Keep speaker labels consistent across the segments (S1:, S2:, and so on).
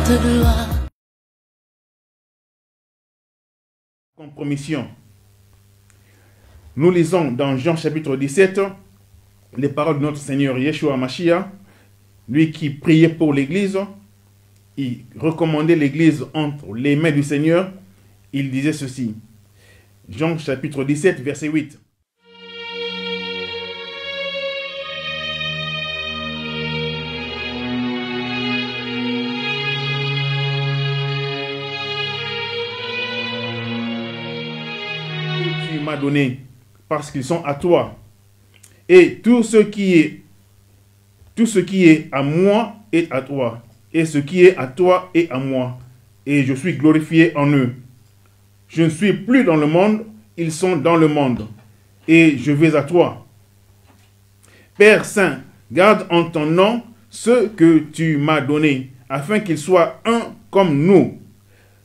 S1: de gloire.
S2: Compromission. Nous lisons dans Jean chapitre 17 les paroles de notre Seigneur Yeshua Mashiach, lui qui priait pour l'Église. Il recommandait l'Église entre les mains du Seigneur. Il disait ceci. Jean chapitre 17, verset 8. Tu m'as donné parce qu'ils sont à toi. Et tout ce qui est à moi est à toi. Et ce qui est à toi est à moi. Et je suis glorifié en eux. Je ne suis plus dans le monde, ils sont dans le monde. Et je vais à toi. Père Saint, garde en ton nom ce que tu m'as donné, afin qu'ils soient un comme nous.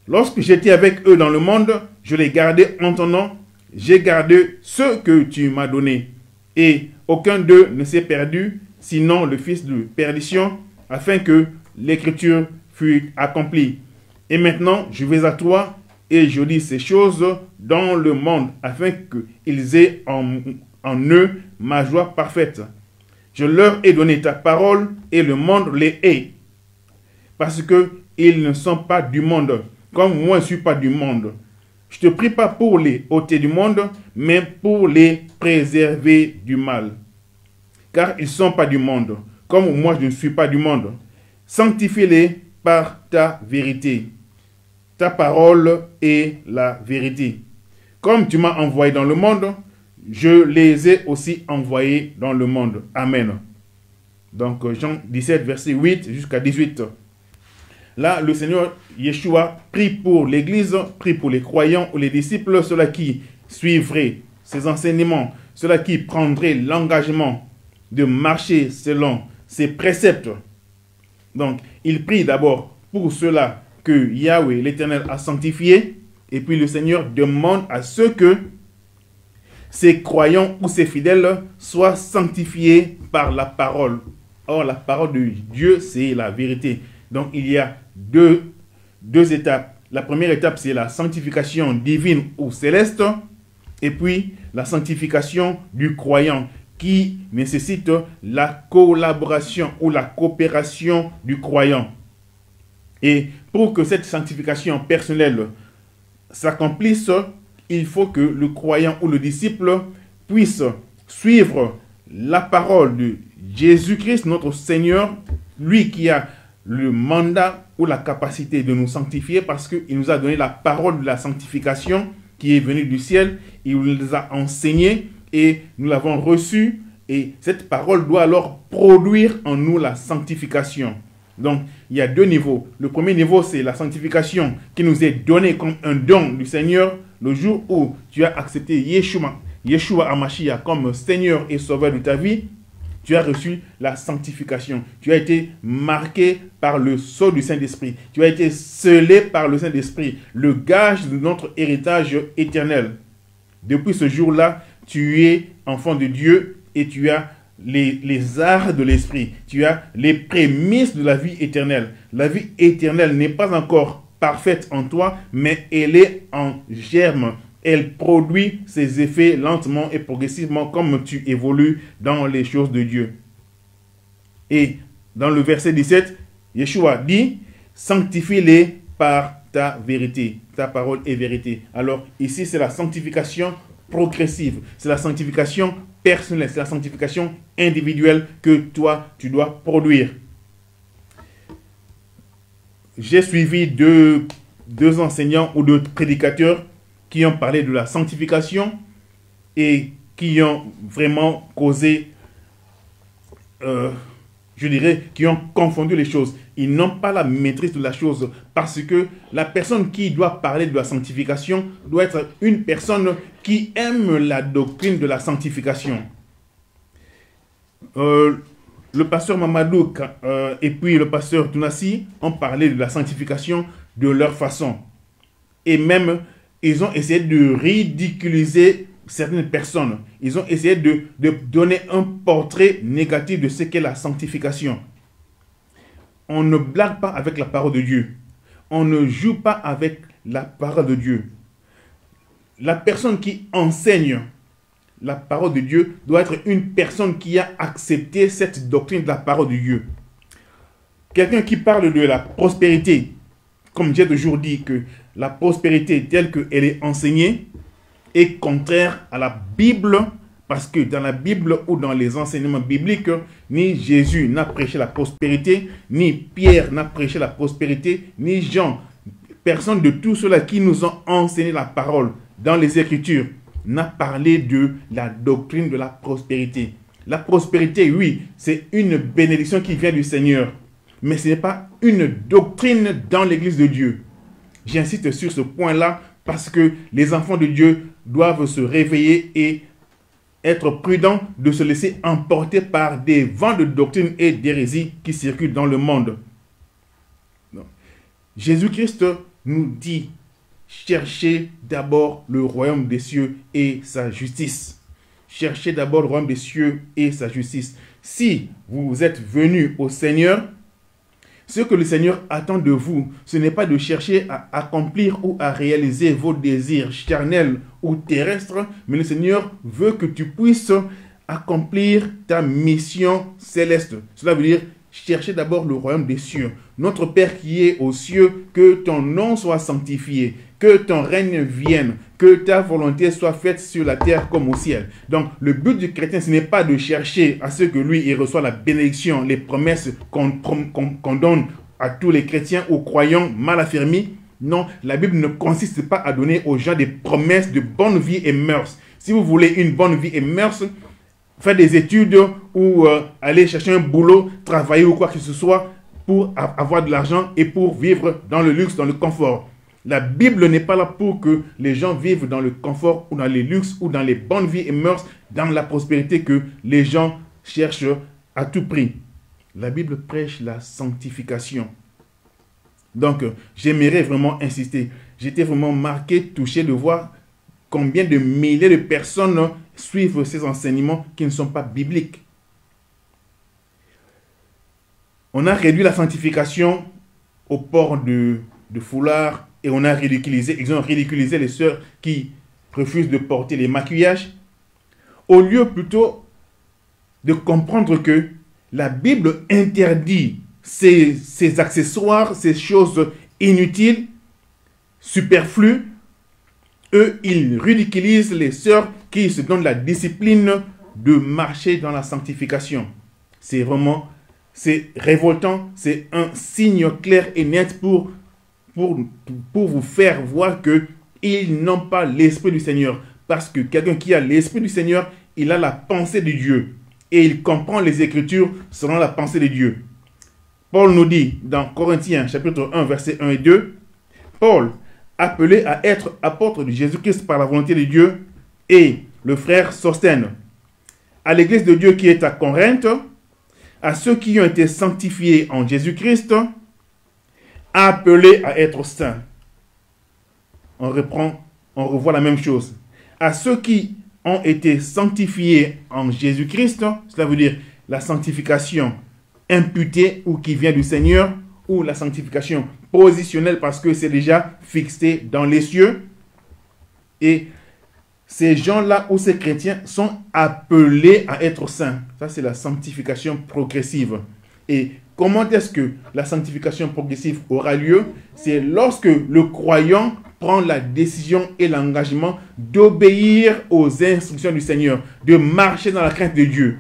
S2: Lorsque j'étais avec eux dans le monde, je les gardais en ton nom. J'ai gardé ce que tu m'as donné. Et aucun d'eux ne s'est perdu, sinon le fils de perdition, afin que l'écriture fût accomplie. Et maintenant, je vais à toi, et je dis ces choses dans le monde, afin qu'ils aient en eux ma joie parfaite. Je leur ai donné ta parole, et le monde les hait, parce qu'ils ne sont pas du monde, comme moi je ne suis pas du monde. Je ne te prie pas pour les ôter du monde, mais pour les préserver du mal. Car ils ne sont pas du monde, comme moi je ne suis pas du monde. Sanctifie-les par ta vérité. Ta parole est la vérité. Comme tu m'as envoyé dans le monde, je les ai aussi envoyés dans le monde. Amen. Donc Jean 17, verset 8 jusqu'à 18. Là, le Seigneur Yeshua prie pour l'Église, prie pour les croyants ou les disciples, ceux-là qui suivraient ses enseignements, ceux-là qui prendraient l'engagement de marcher selon ses préceptes. Donc, il prie d'abord pour ceux-là que Yahweh, l'Éternel, a sanctifiés, et puis le Seigneur demande à ceux que ces croyants ou ces fidèles soient sanctifiés par la parole. Or, la parole de Dieu, c'est la vérité. Donc, il y a deux étapes. La première étape, c'est la sanctification divine ou céleste. Et puis, la sanctification du croyant qui nécessite la collaboration ou la coopération du croyant. Et pour que cette sanctification personnelle s'accomplisse, il faut que le croyant ou le disciple puisse suivre la parole de Jésus-Christ, notre Seigneur, lui qui a le mandat ou la capacité de nous sanctifier parce qu'il nous a donné la parole de la sanctification qui est venue du ciel. Il nous a enseigné et nous l'avons reçue et cette parole doit alors produire en nous la sanctification. Donc, il y a deux niveaux. Le premier niveau, c'est la sanctification qui nous est donnée comme un don du Seigneur le jour où tu as accepté Yeshua HaMashiach comme Seigneur et Sauveur de ta vie. Tu as reçu la sanctification. Tu as été marqué par le sceau du Saint-Esprit. Tu as été scellé par le Saint-Esprit, le gage de notre héritage éternel. Depuis ce jour-là, tu es enfant de Dieu et tu as les arts de l'Esprit. Tu as les prémices de la vie éternelle. La vie éternelle n'est pas encore parfaite en toi, mais elle est en germe. Elle produit ses effets lentement et progressivement comme tu évolues dans les choses de Dieu. Et dans le verset 17, Yeshua dit, sanctifie-les par ta vérité. Ta parole est vérité. Alors ici, c'est la sanctification progressive. C'est la sanctification personnelle. C'est la sanctification individuelle que toi, tu dois produire. J'ai suivi deux enseignants ou deux prédicateurs qui ont parlé de la sanctification et qui ont vraiment causé, je dirais, qui ont confondu les choses. Ils n'ont pas la maîtrise de la chose parce que la personne qui doit parler de la sanctification doit être une personne qui aime la doctrine de la sanctification. Le pasteur Mamadou et puis le pasteur Tounassi ont parlé de la sanctification de leur façon. Et même, ils ont essayé de ridiculiser certaines personnes. Ils ont essayé de donner un portrait négatif de ce qu'est la sanctification. on ne blague pas avec la parole de Dieu. On ne joue pas avec la parole de Dieu. La personne qui enseigne la parole de Dieu doit être une personne qui a accepté cette doctrine de la parole de Dieu. Quelqu'un qui parle de la prospérité, comme j'ai toujours dit que la prospérité telle qu'elle est enseignée est contraire à la Bible, parce que dans la Bible ou dans les enseignements bibliques, ni Jésus n'a prêché la prospérité, ni Pierre n'a prêché la prospérité, ni Jean. Personne de tous ceux-là qui nous ont enseigné la parole dans les Écritures n'a parlé de la doctrine de la prospérité. La prospérité, oui, c'est une bénédiction qui vient du Seigneur, mais ce n'est pas une doctrine dans l'Église de Dieu. J'insiste sur ce point-là parce que les enfants de Dieu doivent se réveiller et être prudents de se laisser emporter par des vents de doctrine et d'hérésie qui circulent dans le monde. Jésus-Christ nous dit: cherchez d'abord le royaume des cieux et sa justice. Cherchez d'abord le royaume des cieux et sa justice. Si vous êtes venus au Seigneur, ce que le Seigneur attend de vous, ce n'est pas de chercher à accomplir ou à réaliser vos désirs charnels ou terrestres, mais le Seigneur veut que tu puisses accomplir ta mission céleste. Cela veut dire chercher d'abord le royaume des cieux. Notre Père qui est aux cieux, que ton nom soit sanctifié, que ton règne vienne, que ta volonté soit faite sur la terre comme au ciel. Donc, le but du chrétien, ce n'est pas de chercher à ce que lui, il reçoit la bénédiction, les promesses qu'on donne à tous les chrétiens ou croyants mal affermis. Non, la Bible ne consiste pas à donner aux gens des promesses de bonne vie et mœurs. Si vous voulez une bonne vie et mœurs, faire des études ou aller chercher un boulot, travailler ou quoi que ce soit pour avoir de l'argent et pour vivre dans le luxe, dans le confort. La Bible n'est pas là pour que les gens vivent dans le confort ou dans les luxes ou dans les bonnes vies et mœurs, dans la prospérité que les gens cherchent à tout prix. La Bible prêche la sanctification. Donc, j'aimerais vraiment insister. J'étais vraiment marqué, touché de voir combien de milliers de personnes suivent ces enseignements qui ne sont pas bibliques. On a réduit la sanctification au port de foulard et on a ridiculisé, ils ont ridiculisé les sœurs qui refusent de porter les maquillages, au lieu plutôt de comprendre que la Bible interdit ces accessoires, ces choses inutiles, superflues. Eux, ils ridiculisent les sœurs qui se donnent la discipline de marcher dans la sanctification. C'est vraiment, c'est révoltant, c'est un signe clair et net pour vous faire voir qu'ils n'ont pas l'Esprit du Seigneur. Parce que quelqu'un qui a l'Esprit du Seigneur, il a la pensée de Dieu. Et il comprend les Écritures selon la pensée de Dieu. Paul nous dit dans Corinthiens chapitre 1, versets 1 et 2, Paul, appelé à être apôtre de Jésus-Christ par la volonté de Dieu, et le frère Sosthène, à l'église de Dieu qui est à Corinthe, à ceux qui ont été sanctifiés en Jésus-Christ, appelés à être saints. On revoit la même chose. À ceux qui ont été sanctifiés en Jésus-Christ, cela veut dire la sanctification imputée ou qui vient du Seigneur, ou la sanctification positionnelle parce que c'est déjà fixé dans les cieux. Et ces gens-là ou ces chrétiens sont appelés à être saints. Ça, c'est la sanctification progressive. Et comment est-ce que la sanctification progressive aura lieu? C'est lorsque le croyant prend la décision et l'engagement d'obéir aux instructions du Seigneur, de marcher dans la crainte de Dieu.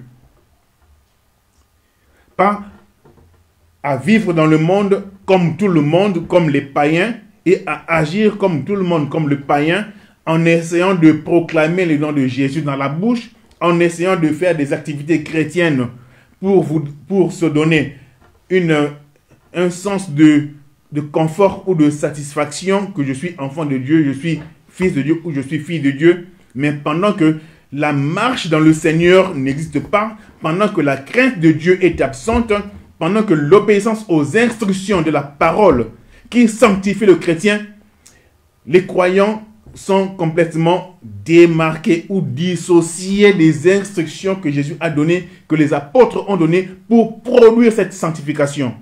S2: Pas à vivre dans le monde comme tout le monde, comme les païens, et à agir comme tout le monde, comme le païen, en essayant de proclamer le nom de Jésus dans la bouche, en essayant de faire des activités chrétiennes pour se donner un sens de confort ou de satisfaction, que je suis enfant de Dieu, je suis fils de Dieu ou je suis fille de Dieu, mais pendant que la marche dans le Seigneur n'existe pas, pendant que la crainte de Dieu est absente, pendant que l'obéissance aux instructions de la parole qui sanctifie le chrétien, les croyants sont complètement démarqués ou dissociés des instructions que Jésus a données, que les apôtres ont données pour produire cette sanctification.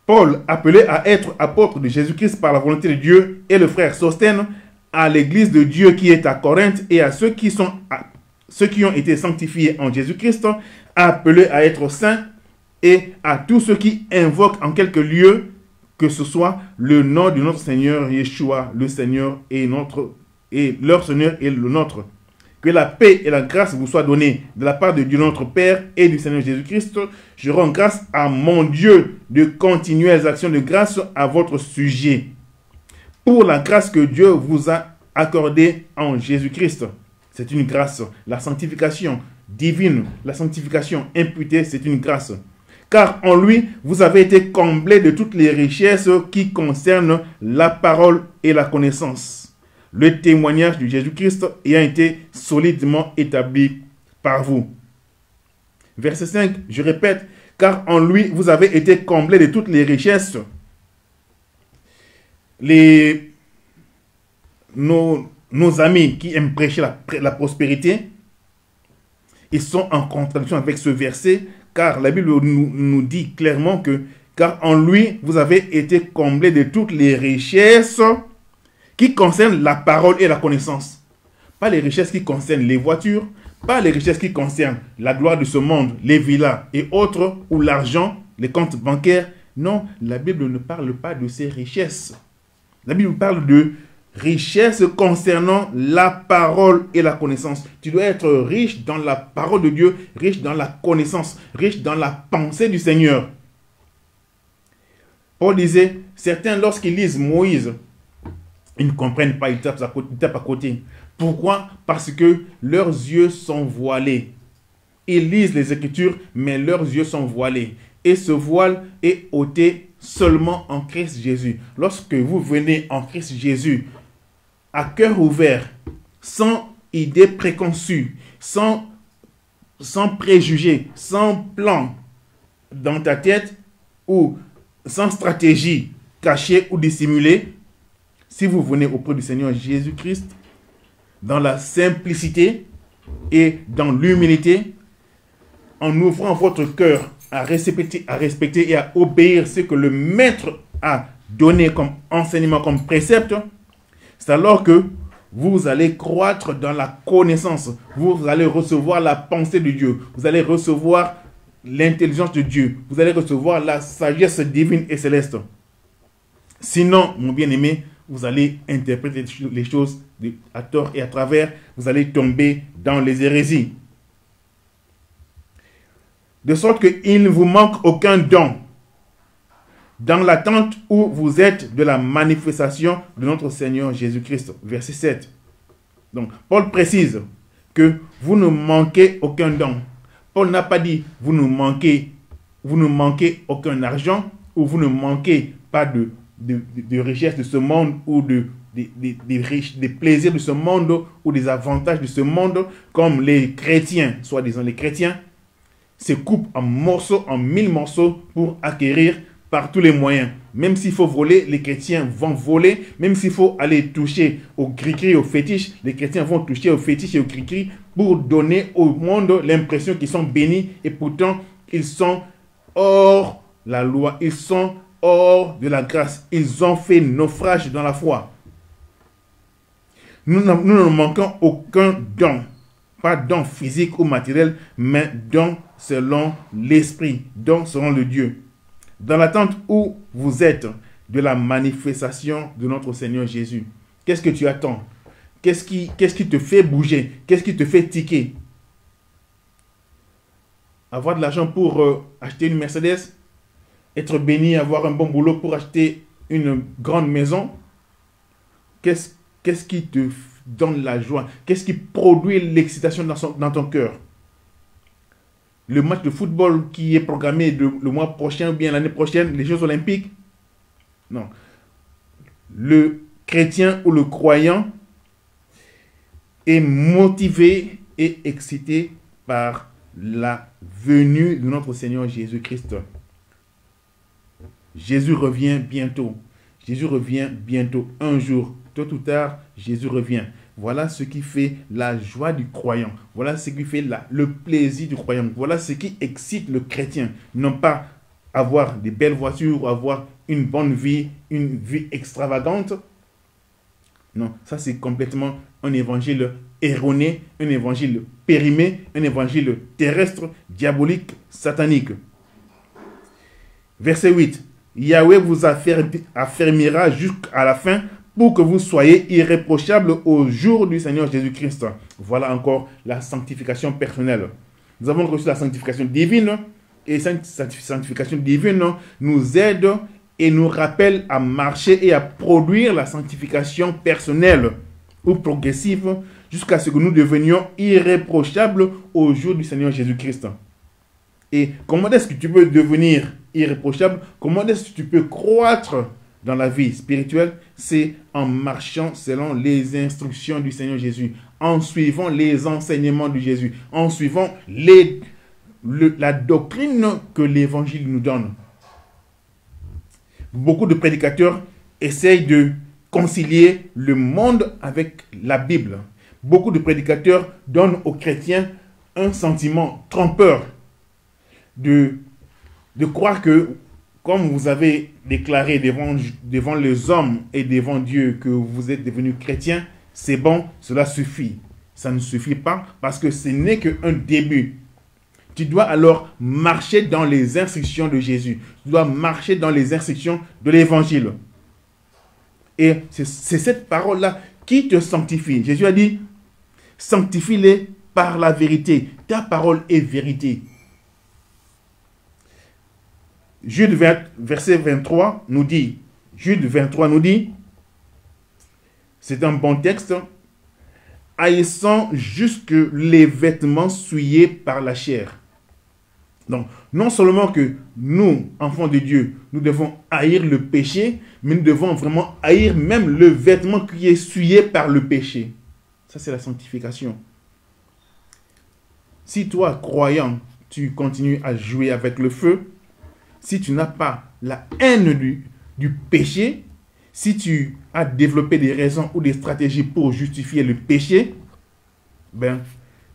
S2: Paul, appelé à être apôtre de Jésus-Christ par la volonté de Dieu, et le frère Sosthène, à l'église de Dieu qui est à Corinthe et à ceux qui ont été sanctifiés en Jésus-Christ, appelés à être saints, et à tous ceux qui invoquent en quelque lieu que ce soit le nom de notre Seigneur Yeshua, le Seigneur et leur Seigneur et le nôtre. Que la paix et la grâce vous soient données de la part de Dieu notre Père et du Seigneur Jésus-Christ. Je rends grâce à mon Dieu de continuelles actions de grâce à votre sujet, pour la grâce que Dieu vous a accordée en Jésus-Christ. C'est une grâce. La sanctification divine, la sanctification imputée, c'est une grâce. Car en lui, vous avez été comblés de toutes les richesses qui concernent la parole et la connaissance. Le témoignage de Jésus-Christ ayant été solidement établi par vous. Verset 5, je répète, car en lui, vous avez été comblés de toutes les richesses. Nos amis qui aiment prêcher la prospérité, ils sont en contradiction avec ce verset, car la Bible nous dit clairement que, car en lui, vous avez été comblés de toutes les richesses qui concernent la parole et la connaissance. Pas les richesses qui concernent les voitures, pas les richesses qui concernent la gloire de ce monde, les villas et autres, ou l'argent, les comptes bancaires. Non, la Bible ne parle pas de ces richesses. La Bible parle de richesses concernant la parole et la connaissance. Tu dois être riche dans la parole de Dieu, riche dans la connaissance, riche dans la pensée du Seigneur. Paul disait, certains lorsqu'ils lisent Moïse, ils ne comprennent pas, ils tapent à côté. Pourquoi? Parce que leurs yeux sont voilés. Ils lisent les Écritures, mais leurs yeux sont voilés. Et ce voile est ôté seulement en Christ Jésus. Lorsque vous venez en Christ Jésus, à cœur ouvert, sans idée préconçue, sans préjugés, sans plan dans ta tête, ou sans stratégie cachée ou dissimulée, si vous venez auprès du Seigneur Jésus-Christ, dans la simplicité et dans l'humilité, en ouvrant votre cœur à respecter et à obéir ce que le Maître a donné comme enseignement, comme précepte, c'est alors que vous allez croître dans la connaissance, vous allez recevoir la pensée de Dieu, vous allez recevoir l'intelligence de Dieu, vous allez recevoir la sagesse divine et céleste. Sinon, mon bien-aimé, vous allez interpréter les choses à tort et à travers, vous allez tomber dans les hérésies. De sorte qu'il ne vous manque aucun don, dans l'attente où vous êtes de la manifestation de notre Seigneur Jésus-Christ. Verset 7. Donc, Paul précise que vous ne manquez aucun don. Paul n'a pas dit vous ne manquez aucun argent ou vous ne manquez pas de richesses de ce monde ou des plaisirs de ce monde ou des avantages de ce monde, comme les chrétiens, soi-disant les chrétiens, se coupent en morceaux, en 1000 morceaux pour acquérir par tous les moyens. Même s'il faut voler, les chrétiens vont voler. Même s'il faut aller toucher au cri-cri, au fétiche, les chrétiens vont toucher au fétiche et au cri-cri pour donner au monde l'impression qu'ils sont bénis et pourtant ils sont hors la loi, ils sont hors de la grâce. Ils ont fait naufrage dans la foi. Nous ne manquons aucun don. Pas don physique ou matériel, mais don selon l'esprit, don selon le Dieu. Dans l'attente où vous êtes de la manifestation de notre Seigneur Jésus. Qu'est-ce que tu attends? Qu'est-ce qui te fait bouger? Qu'est-ce qui te fait tiquer? Avoir de l'argent pour acheter une Mercedes? Être béni, avoir un bon boulot pour acheter une grande maison? Qu'est-ce qui te donne la joie? Qu'est-ce qui produit l'excitation dans ton cœur? Le match de football qui est programmé le mois prochain ou bien l'année prochaine, les Jeux Olympiques? Non. Le chrétien ou le croyant est motivé et excité par la venue de notre Seigneur Jésus-Christ. Jésus revient bientôt. Jésus revient bientôt. Un jour, tôt ou tard, Jésus revient. Voilà ce qui fait la joie du croyant. Voilà ce qui fait le plaisir du croyant. Voilà ce qui excite le chrétien. Non pas avoir des belles voitures, avoir une bonne vie, une vie extravagante. Non, ça c'est complètement un évangile erroné, un évangile périmé, un évangile terrestre, diabolique, satanique. Verset 8. Yahweh vous affermira jusqu'à la fin pour que vous soyez irréprochables au jour du Seigneur Jésus-Christ. Voilà encore la sanctification personnelle. Nous avons reçu la sanctification divine et cette sanctification divine nous aide et nous rappelle à marcher et à produire la sanctification personnelle ou progressive jusqu'à ce que nous devenions irréprochables au jour du Seigneur Jésus-Christ. Et comment est-ce que tu peux devenir irréprochable? Comment est-ce que tu peux croître dans la vie spirituelle? C'est en marchant selon les instructions du Seigneur Jésus, en suivant les enseignements de Jésus, en suivant la doctrine que l'Évangile nous donne. Beaucoup de prédicateurs essayent de concilier le monde avec la Bible. Beaucoup de prédicateurs donnent aux chrétiens un sentiment trompeur de croire que, comme vous avez déclaré devant les hommes et devant Dieu que vous êtes devenus chrétiens, c'est bon, cela suffit. Ça ne suffit pas parce que ce n'est qu'un début. Tu dois alors marcher dans les instructions de Jésus. Tu dois marcher dans les instructions de l'Évangile. Et c'est cette parole-là qui te sanctifie. Jésus a dit, sanctifie-les par la vérité. Ta parole est vérité. Jude verset 23 nous dit, c'est un bon texte, haïssant jusque les vêtements souillés par la chair. Donc, non seulement que nous, enfants de Dieu, nous devons haïr le péché, mais nous devons vraiment haïr même le vêtement qui est souillé par le péché. Ça, c'est la sanctification. Si toi, croyant, tu continues à jouer avec le feu, si tu n'as pas la haine du péché, si tu as développé des raisons ou des stratégies pour justifier le péché, ben,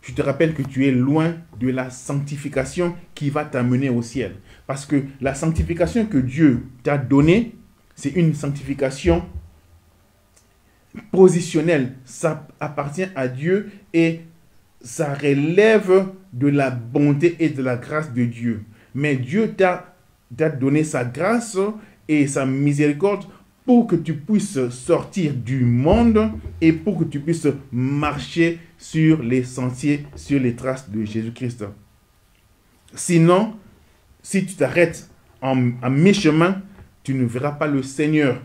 S2: je te rappelle que tu es loin de la sanctification qui va t'amener au ciel. Parce que la sanctification que Dieu t'a donnée, c'est une sanctification positionnelle. Ça appartient à Dieu et ça relève de la bonté et de la grâce de Dieu. Mais Dieu t'a donné sa grâce et sa miséricorde pour que tu puisses sortir du monde et pour que tu puisses marcher sur les sentiers, sur les traces de Jésus-Christ. Sinon, si tu t'arrêtes à mi-chemin, tu ne verras pas le Seigneur.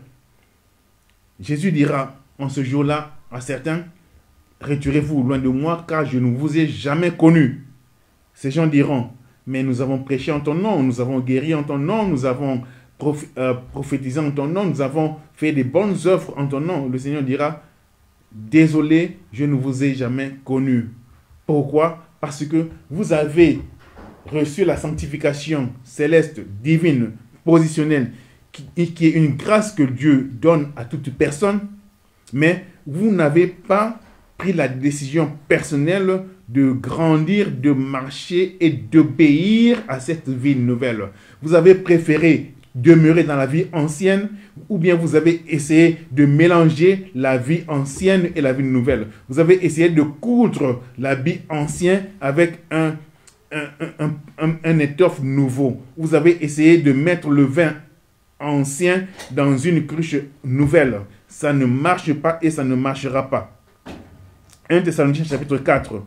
S2: Jésus dira en ce jour-là à certains, « Retirez-vous loin de moi, car je ne vous ai jamais connu. » Ces gens diront, « Mais nous avons prêché en ton nom, nous avons guéri en ton nom, nous avons prophétisé en ton nom, nous avons fait des bonnes œuvres en ton nom. » Le Seigneur dira, « Désolé, je ne vous ai jamais connu. » Pourquoi? Parce que vous avez reçu la sanctification céleste, divine, positionnelle, qui est une grâce que Dieu donne à toute personne, mais vous n'avez pas pris la décision personnelle de grandir, de marcher et d'obéir à cette vie nouvelle. Vous avez préféré demeurer dans la vie ancienne ou bien vous avez essayé de mélanger la vie ancienne et la vie nouvelle. Vous avez essayé de coudre l'habit ancien avec un étoffe nouveau. Vous avez essayé de mettre le vin ancien dans une cruche nouvelle. Ça ne marche pas et ça ne marchera pas. 1 Thessaloniciens chapitre 4.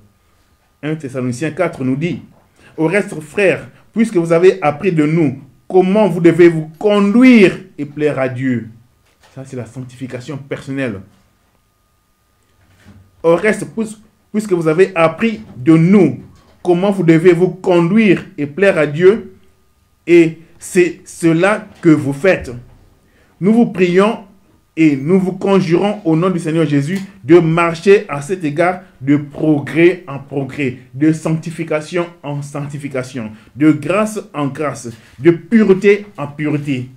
S2: 1 Thessaloniciens 4 nous dit, « Au reste, frères, puisque vous avez appris de nous comment vous devez vous conduire et plaire à Dieu. » Ça, c'est la sanctification personnelle. « Au reste, puisque vous avez appris de nous comment vous devez vous conduire et plaire à Dieu, et c'est cela que vous faites. Nous vous prions et nous vous conjurons au nom du Seigneur Jésus de marcher à cet égard de progrès en progrès, de sanctification en sanctification, de grâce en grâce, de pureté en pureté.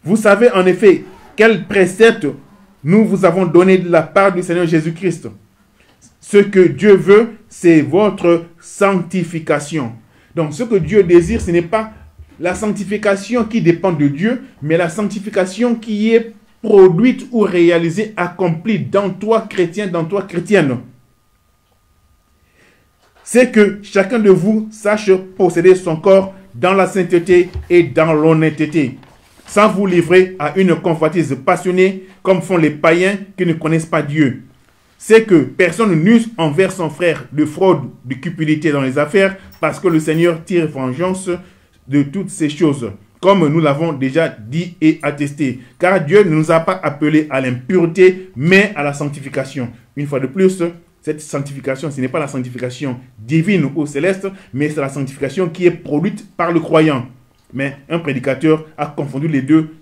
S2: Vous savez en effet quel précepte nous vous avons donné de la part du Seigneur Jésus-Christ. Ce que Dieu veut, c'est votre sanctification. Donc ce que Dieu désire, ce n'est pas la sanctification qui dépend de Dieu, mais la sanctification qui est produite ou réalisée, accomplie dans toi, chrétien, dans toi, chrétienne. C'est que chacun de vous sache posséder son corps dans la sainteté et dans l'honnêteté, sans vous livrer à une convoitise passionnée, comme font les païens qui ne connaissent pas Dieu. C'est que personne n'use envers son frère de fraude, de cupidité dans les affaires, parce que le Seigneur tire vengeance de toutes ces choses, comme nous l'avons déjà dit et attesté. Car Dieu ne nous a pas appelés à l'impureté, mais à la sanctification. Une fois de plus, cette sanctification, ce n'est pas la sanctification divine ou céleste, mais c'est la sanctification qui est produite par le croyant. Mais un prédicateur a confondu les deux.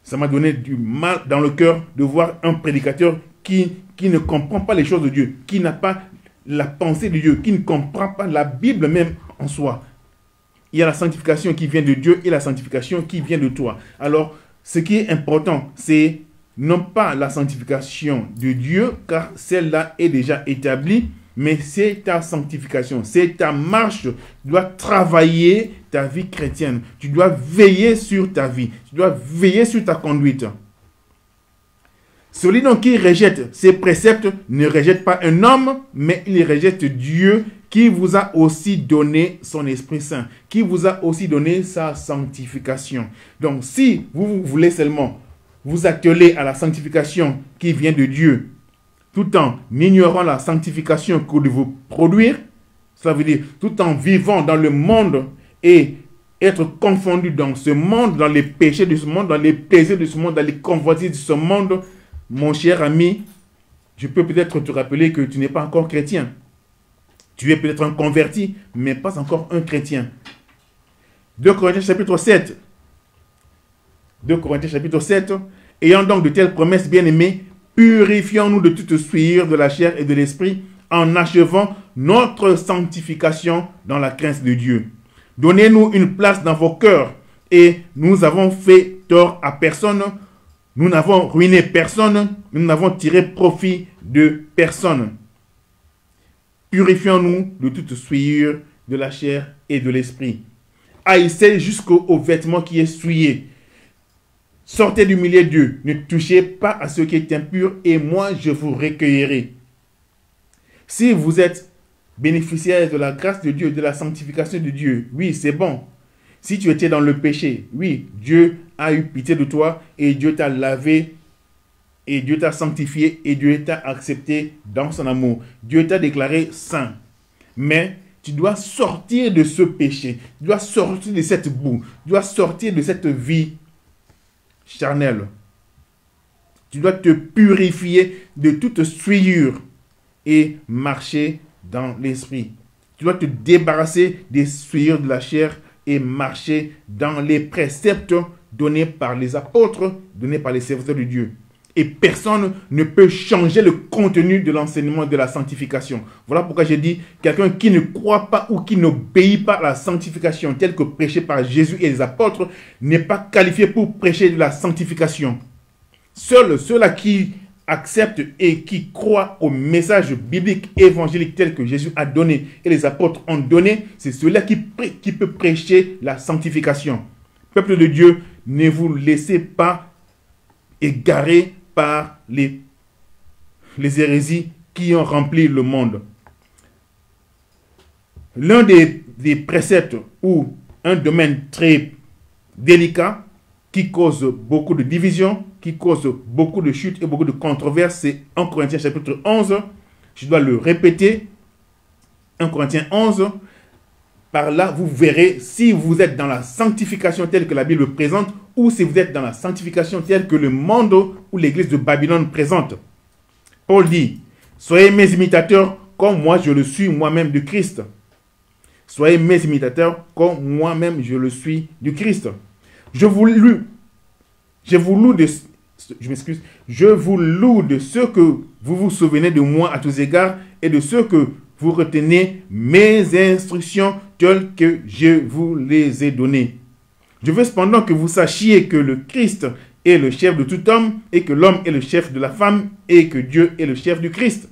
S2: Ça m'a donné du mal dans le cœur de voir un prédicateur qui ne comprend pas les choses de Dieu, qui n'a pas la pensée de Dieu, qui ne comprend pas la Bible même en soi. Il y a la sanctification qui vient de Dieu et la sanctification qui vient de toi. Alors, ce qui est important, c'est non pas la sanctification de Dieu, car celle-là est déjà établie, mais c'est ta sanctification, c'est ta marche. Tu dois travailler ta vie chrétienne. Tu dois veiller sur ta vie. Tu dois veiller sur ta conduite. Celui donc qui rejette ces préceptes ne rejette pas un homme, mais il rejette Dieu qui vous a aussi donné son Esprit Saint, qui vous a aussi donné sa sanctification. Donc si vous voulez seulement vous atteler à la sanctification qui vient de Dieu, tout en ignorant la sanctification que de vous produire, ça veut dire tout en vivant dans le monde et être confondu dans ce monde, dans les péchés de ce monde, dans les plaisirs de ce monde, dans les convoitises de ce monde, mon cher ami, je peux peut-être te rappeler que tu n'es pas encore chrétien. Tu es peut-être un converti, mais pas encore un chrétien. 2 Corinthiens chapitre 7. 2 Corinthiens chapitre 7. Ayant donc de telles promesses, bien-aimés, purifions-nous de toute souillure de la chair et de l'esprit, en achevant notre sanctification dans la crainte de Dieu. Donnez-nous une place dans vos cœurs, et nous avons fait tort à personne. Nous n'avons ruiné personne, nous n'avons tiré profit de personne. Purifions-nous de toute souillure de la chair et de l'esprit. Haïssez jusqu'au vêtement qui est souillé. Sortez du milieu d'eux, ne touchez pas à ce qui est impur, et moi je vous recueillerai. Si vous êtes bénéficiaire de la grâce de Dieu, de la sanctification de Dieu, oui, c'est bon. Si tu étais dans le péché, oui, Dieu a eu pitié de toi et Dieu t'a lavé et Dieu t'a sanctifié et Dieu t'a accepté dans son amour. Dieu t'a déclaré saint. Mais tu dois sortir de ce péché. Tu dois sortir de cette boue. Tu dois sortir de cette vie charnelle. Tu dois te purifier de toute souillure et marcher dans l'esprit. Tu dois te débarrasser des souillures de la chair et marcher dans les préceptes donnés par les apôtres, donnés par les serviteurs de Dieu. Et personne ne peut changer le contenu de l'enseignement de la sanctification. Voilà pourquoi j'ai dit, quelqu'un qui ne croit pas ou qui n'obéit pas à la sanctification telle que prêchée par Jésus et les apôtres n'est pas qualifié pour prêcher de la sanctification. Seuls ceux-là qui acceptent et qui croient au message biblique évangélique tel que Jésus a donné et les apôtres ont donné, c'est ceux-là qui peut prêcher la sanctification. Peuple de Dieu, ne vous laissez pas égarer par les hérésies qui ont rempli le monde. L'un des préceptes ou un domaine très délicat qui cause beaucoup de divisions, qui cause beaucoup de chutes et beaucoup de controverses, c'est 1 Corinthiens chapitre 11. Je dois le répéter. 1 Corinthiens 11. Par là, vous verrez si vous êtes dans la sanctification telle que la Bible présente ou si vous êtes dans la sanctification telle que le monde ou l'église de Babylone présente. Paul dit, « Soyez mes imitateurs comme moi je le suis moi-même de Christ. » Soyez mes imitateurs comme moi-même je le suis du Christ. Je vous loue de ce que vous vous souvenez de moi à tous égards et de ce que vous retenez mes instructions telles que je vous les ai données. Je veux cependant que vous sachiez que le Christ est le chef de tout homme et que l'homme est le chef de la femme et que Dieu est le chef du Christ.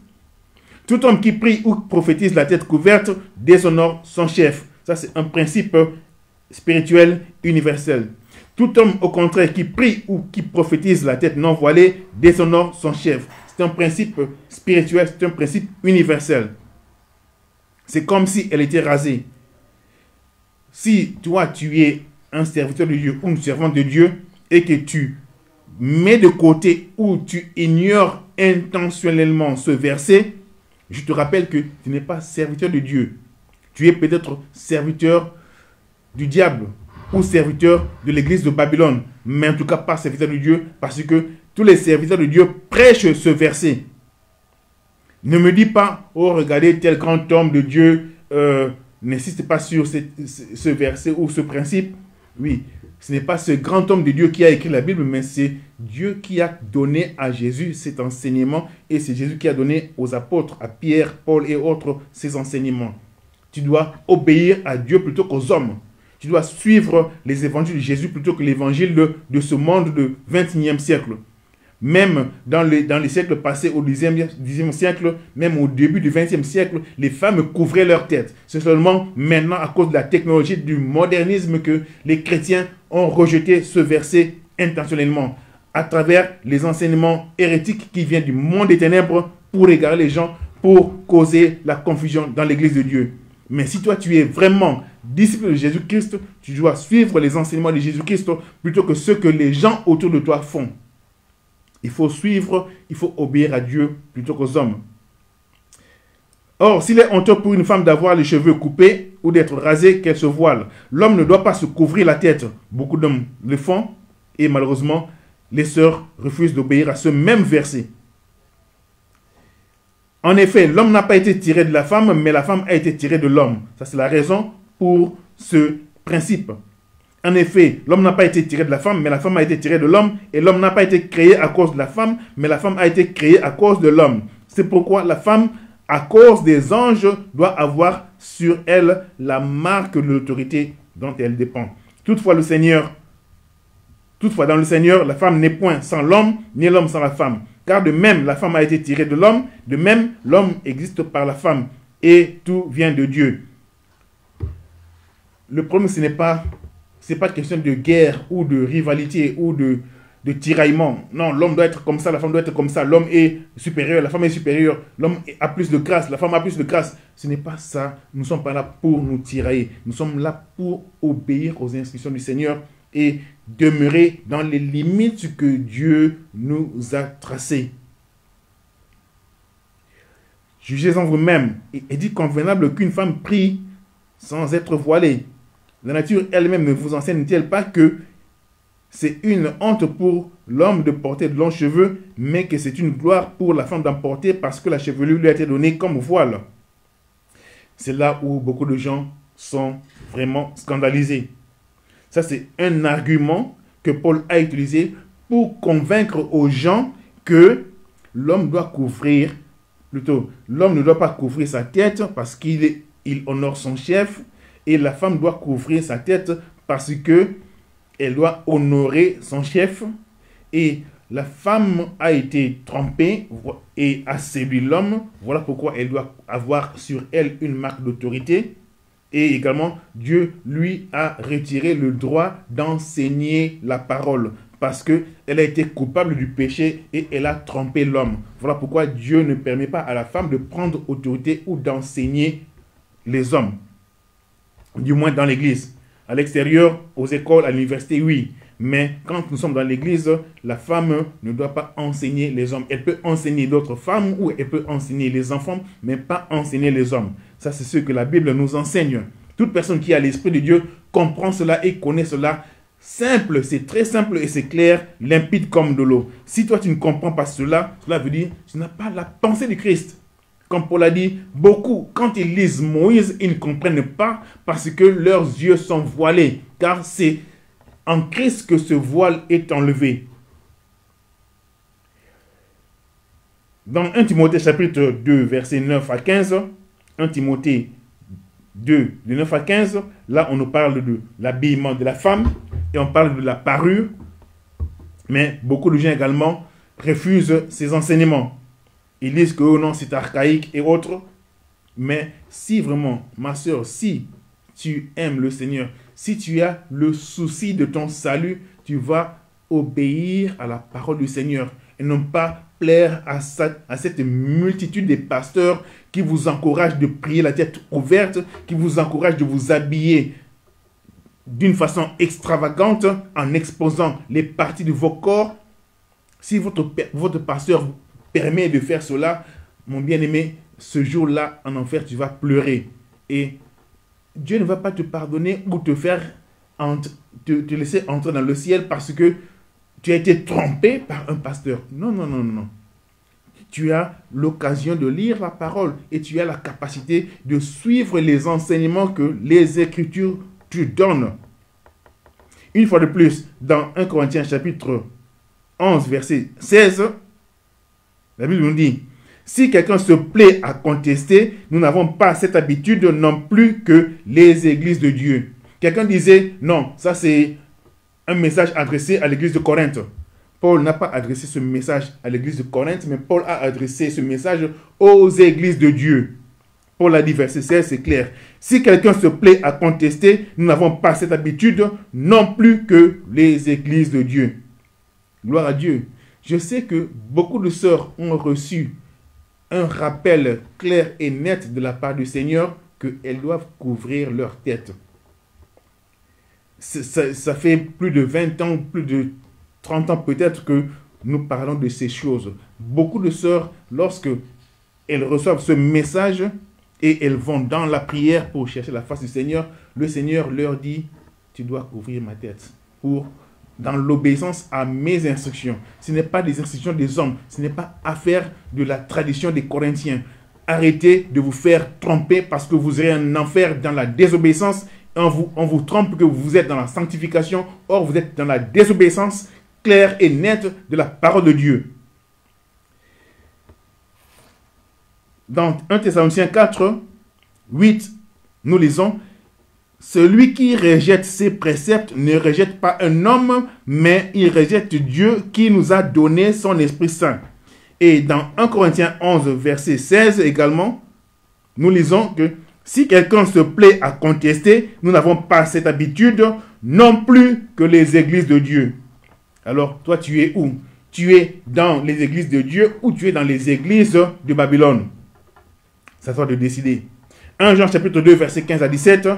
S2: Tout homme qui prie ou prophétise la tête couverte déshonore son chef. Ça, c'est un principe spirituel universel. Tout homme, au contraire, qui prie ou qui prophétise la tête non voilée, déshonore son chef. C'est un principe spirituel, c'est un principe universel. C'est comme si elle était rasée. Si toi, tu es un serviteur de Dieu ou une servante de Dieu et que tu mets de côté ou tu ignores intentionnellement ce verset, je te rappelle que tu n'es pas serviteur de Dieu. Tu es peut-être serviteur du diable ou serviteur de l'église de Babylone, mais en tout cas pas serviteur de Dieu, parce que tous les serviteurs de Dieu prêchent ce verset. Ne me dis pas, oh regardez, tel grand homme de Dieu n'insiste pas sur ce verset ou ce principe. Oui, ce n'est pas ce grand homme de Dieu qui a écrit la Bible, mais c'est Dieu qui a donné à Jésus cet enseignement, et c'est Jésus qui a donné aux apôtres, à Pierre, Paul et autres, ces enseignements. Tu dois obéir à Dieu plutôt qu'aux hommes. Tu dois suivre les évangiles de Jésus plutôt que l'évangile de ce monde du XXIe siècle. Même dans les siècles passés, au Xe siècle, même au début du XXe siècle, les femmes couvraient leur tête. C'est seulement maintenant, à cause de la technologie, du modernisme, que les chrétiens ont rejeté ce verset intentionnellement, à travers les enseignements hérétiques qui viennent du monde des ténèbres pour égarer les gens, pour causer la confusion dans l'église de Dieu. Mais si toi, tu es vraiment disciple de Jésus-Christ, tu dois suivre les enseignements de Jésus-Christ plutôt que ce que les gens autour de toi font. Il faut suivre, il faut obéir à Dieu plutôt qu'aux hommes. Or, s'il est honteux pour une femme d'avoir les cheveux coupés ou d'être rasée, qu'elle se voile. L'homme ne doit pas se couvrir la tête. Beaucoup d'hommes le font et malheureusement, les sœurs refusent d'obéir à ce même verset. En effet, l'homme n'a pas été tiré de la femme, mais la femme a été tirée de l'homme. Ça, c'est la raison pour ce principe. En effet, l'homme n'a pas été tiré de la femme, mais la femme a été tirée de l'homme. Et l'homme n'a pas été créé à cause de la femme, mais la femme a été créée à cause de l'homme. C'est pourquoi la femme, à cause des anges, doit avoir sur elle la marque de l'autorité dont elle dépend. Toutefois, dans le Seigneur, la femme n'est point sans l'homme, ni l'homme sans la femme. Car de même, la femme a été tirée de l'homme, de même, l'homme existe par la femme. Et tout vient de Dieu. Le problème, ce n'est pas question de guerre ou de rivalité ou de tiraillement. Non, l'homme doit être comme ça, la femme doit être comme ça. L'homme est supérieur, la femme est supérieure. L'homme a plus de grâce, la femme a plus de grâce. Ce n'est pas ça. Nous ne sommes pas là pour nous tirailler. Nous sommes là pour obéir aux instructions du Seigneur et demeurer dans les limites que Dieu nous a tracées. Jugez en vous-même. Il dit convenable qu'une femme prie sans être voilée. La nature elle-même ne vous enseigne-t-elle pas que c'est une honte pour l'homme de porter de longs cheveux, mais que c'est une gloire pour la femme d'en porter parce que la chevelure lui a été donnée comme voile? C'est là où beaucoup de gens sont vraiment scandalisés. Ça, c'est un argument que Paul a utilisé pour convaincre aux gens que l'homme doit couvrir, l'homme ne doit pas couvrir sa tête parce qu'il honore son chef, et la femme doit couvrir sa tête parce que elle doit honorer son chef. Et la femme a été trompée et a séduit l'homme. Voilà pourquoi elle doit avoir sur elle une marque d'autorité. Et également, Dieu lui a retiré le droit d'enseigner la parole parce qu'elle a été coupable du péché et elle a trompé l'homme. Voilà pourquoi Dieu ne permet pas à la femme de prendre autorité ou d'enseigner les hommes. Du moins dans l'église. À l'extérieur, aux écoles, à l'université, oui. Mais quand nous sommes dans l'église, la femme ne doit pas enseigner les hommes. Elle peut enseigner d'autres femmes ou elle peut enseigner les enfants, mais pas enseigner les hommes. Ça, c'est ce que la Bible nous enseigne. Toute personne qui a l'Esprit de Dieu comprend cela et connaît cela. Simple, c'est très simple et c'est clair, limpide comme de l'eau. Si toi, tu ne comprends pas cela, cela veut dire que tu n'as pas la pensée du Christ. Comme Paul a dit, beaucoup, quand ils lisent Moïse, ils ne comprennent pas parce que leurs yeux sont voilés. Car c'est en Christ que ce voile est enlevé. Dans 1 Timothée chapitre 2, versets 9 à 15, 1 Timothée 2, de 9 à 15, là on nous parle de l'habillement de la femme et on parle de la parure. Mais beaucoup de gens également refusent ces enseignements. Ils disent que oh non, c'est archaïque et autres. Mais si vraiment, ma soeur, si tu aimes le Seigneur, si tu as le souci de ton salut, tu vas obéir à la parole du Seigneur et non pas plaire à cette multitude de pasteurs qui vous encouragent de prier la tête ouverte, qui vous encouragent de vous habiller d'une façon extravagante en exposant les parties de vos corps. Si votre pasteur vous permet de faire cela, mon bien-aimé, ce jour-là, en enfer, tu vas pleurer. Et Dieu ne va pas te pardonner ou te laisser entrer dans le ciel parce que tu as été trompé par un pasteur. Non, non, non, non. Tu as l'occasion de lire la parole et tu as la capacité de suivre les enseignements que les Écritures te donnent. Une fois de plus, dans 1 Corinthiens chapitre 11, verset 16, la Bible nous dit: si quelqu'un se plaît à contester, nous n'avons pas cette habitude non plus que les églises de Dieu. Quelqu'un disait, non, ça c'est un message adressé à l'église de Corinthe. Paul n'a pas adressé ce message à l'église de Corinthe, mais Paul a adressé ce message aux églises de Dieu. Paul a dit, verset 16, c'est clair. Si quelqu'un se plaît à contester, nous n'avons pas cette habitude non plus que les églises de Dieu. Gloire à Dieu. Je sais que beaucoup de sœurs ont reçu un rappel clair et net de la part du Seigneur qu'elles doivent couvrir leur tête. Ça fait plus de 20 ans, plus de 30 ans peut-être que nous parlons de ces choses. Beaucoup de sœurs, lorsque elles reçoivent ce message et elles vont dans la prière pour chercher la face du Seigneur, le Seigneur leur dit, tu dois couvrir ma tête dans l'obéissance à mes instructions. Ce n'est pas des instructions des hommes, ce n'est pas affaire de la tradition des Corinthiens. Arrêtez de vous faire tromper parce que vous aurez un enfer dans la désobéissance. On vous trompe que vous êtes dans la sanctification, or vous êtes dans la désobéissance claire et nette de la parole de Dieu. Dans 1 Thessaloniciens 4, 8, nous lisons: celui qui rejette ses préceptes ne rejette pas un homme, mais il rejette Dieu qui nous a donné son Esprit Saint. Et dans 1 Corinthiens 11, verset 16 également, nous lisons que si quelqu'un se plaît à contester, nous n'avons pas cette habitude non plus que les églises de Dieu. Alors, toi, tu es où? Tu es dans les églises de Dieu ou tu es dans les églises de Babylone? C'est à toi de décider. 1 Jean chapitre 2, verset 15 à 17.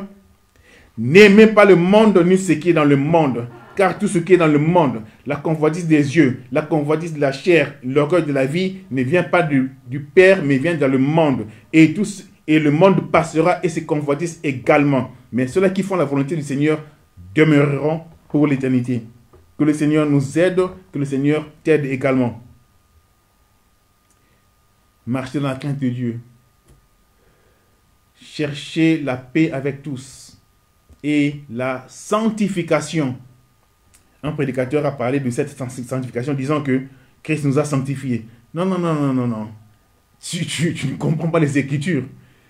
S2: N'aimez pas le monde ni ce qui est dans le monde, car tout ce qui est dans le monde, la convoitise des yeux, la convoitise de la chair, l'orgueil de la vie, ne vient pas du Père, mais vient dans le monde. Et le monde passera et ses convoitises également. Mais ceux-là qui font la volonté du Seigneur demeureront pour l'éternité. Que le Seigneur nous aide, que le Seigneur t'aide également. Marchez dans la crainte de Dieu. Cherchez la paix avec tous et la sanctification. Un prédicateur a parlé de cette sanctification disant que Christ nous a sanctifiés. Non, non, non, non, non, non. Tu ne comprends pas les Écritures.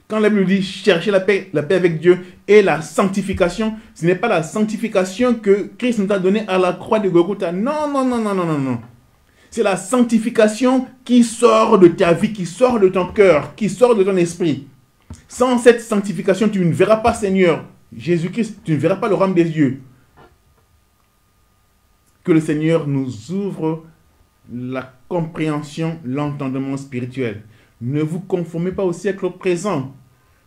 S2: Quand la Bible dit chercher la paix avec Dieu et la sanctification, ce n'est pas la sanctification que Christ nous a donnée à la croix de Golgotha. Non, non, non, non, non, non, non. C'est la sanctification qui sort de ta vie, qui sort de ton cœur, qui sort de ton esprit. Sans cette sanctification, tu ne verras pas Seigneur Jésus-Christ, tu ne verras pas le royaume des dieux. Que le Seigneur nous ouvre la compréhension, l'entendement spirituel. Ne vous conformez pas au siècle présent,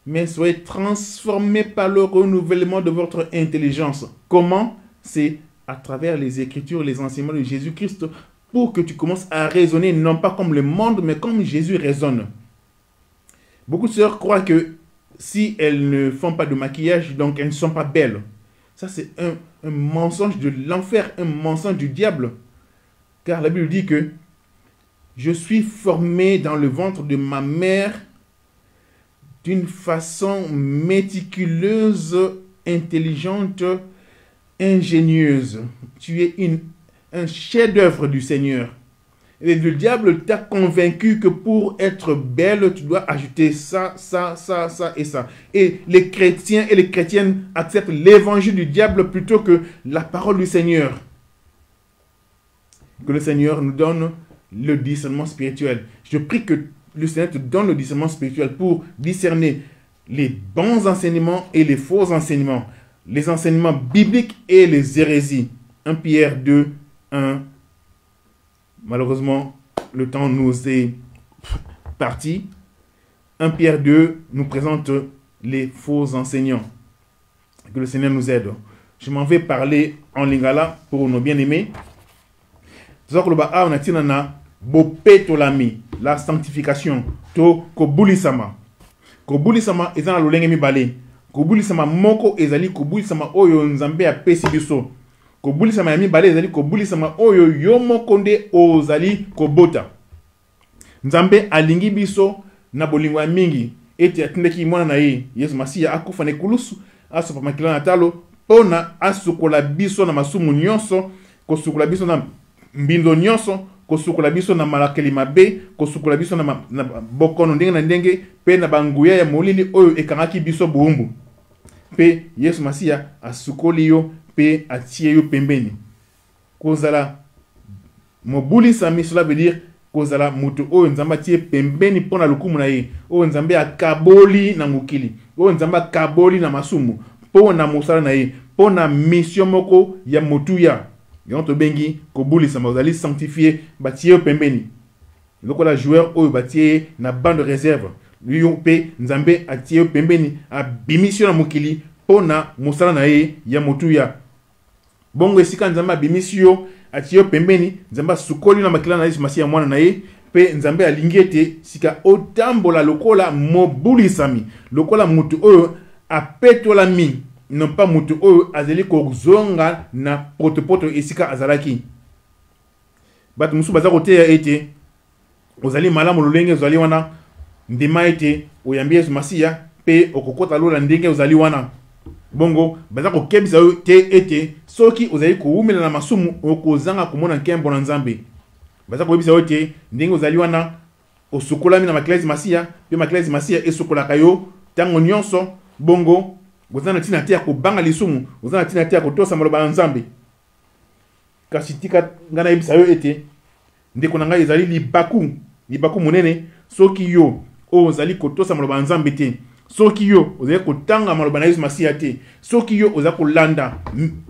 S2: mais soyez transformés par le renouvellement de votre intelligence. Comment? C'est à travers les Écritures, les enseignements de Jésus-Christ, pour que tu commences à raisonner non pas comme le monde, mais comme Jésus raisonne. Beaucoup de sœurs croient que si elles ne font pas de maquillage, donc elles ne sont pas belles. Ça, c'est un mensonge de l'enfer, un mensonge du diable. Car la Bible dit que je suis formé dans le ventre de ma mère d'une façon méticuleuse, intelligente, ingénieuse. Tu es un chef-d'œuvre du Seigneur. Et le diable t'a convaincu que pour être belle, tu dois ajouter ça, ça, ça, ça et ça. Et les chrétiens et les chrétiennes acceptent l'évangile du diable plutôt que la parole du Seigneur. Que le Seigneur nous donne le discernement spirituel. Je prie que le Seigneur te donne le discernement spirituel pour discerner les bons enseignements et les faux enseignements, les enseignements bibliques et les hérésies. 1 Pierre 2, 1. Malheureusement, le temps nous est parti. 1 Pierre 2 nous présente les faux enseignants. Que le Seigneur nous aide. Je m'en vais parler en lingala pour nos bien-aimés. La sanctification. To kobulisama. Kobulisama ezana lolenge mibale. Kobulisama moko ezali kobulisama oyo nzambe apesi biso. Kobulisama ya mibale ezali kobulisama oyo yo moko nde ozali kobota. Nzambe alingi biso na bolingo ya mingi ete atindaki mwana na ye Yesu Masiya akufa na ekulusu asopa makila na talo pona asukola biso na masumu nyonso, kosukola biso na mbindo nyonso, kosukola biso na malakeli mabe, kosukola biso na bokono ndenge na ndenge pe na banguya ya molili oyo ekangaki biso buumbu. Pe Yesu Masiya asukoli yo pe atie yo pembeni. Kozala mobuli sami, cela veut dire kozala mutu oyo nzambe atie pembeni pona lukumu na ye, oyo nzambe akaboli na mukili, oyo nzambe akaboli na masumu pona mosala na ye, pona mission moko ya motuya. Yanto bengi kobulisama ozali sanctifié batie yo pembeni. Lokola joueur oyo batie na bande de réserve, lui pe nzambe atie yo pembeni abimisio na mukili pona mosala na ye ya motuya. Bongo esika nzambe abimisio atie yo pembeni, nzambe sukoli na makila na Yesu Masiya mwana na ye, pe nzambe alingi ete sika otambola lokola mobulisami, lokola mutu oyo apetola mi, non pas mutu oyo azali kozonga na potopoto esika azalaki. Batu musu baza koteya ete ozali malamu lolenge ozali wana, ndima ete oyambi Yesu Masiya pe okokota lola ndenge ozali wana. Bongo baza kokebisa yo te ete soki ozali koumela na masumu okozanga komona nkembo na nzambe. Baza kokebisa yo te ndenge ozali wana osukolami na makila Yesu Masiya pe makila Yesu Masiya esukolaka yo tango nyonso. Bongo ozana tina te ya kobanga lisumu, ozana tina te ya kotosa maloba na nzambe. Kasi tika ngana yebisa yo ete ndeko na ngai ezali libaku monene soki yo ozali kotosa maloba na nzambe te, soki yo ozali kotanga maloba na Yesu Masiya te, soki yo ozali kolanda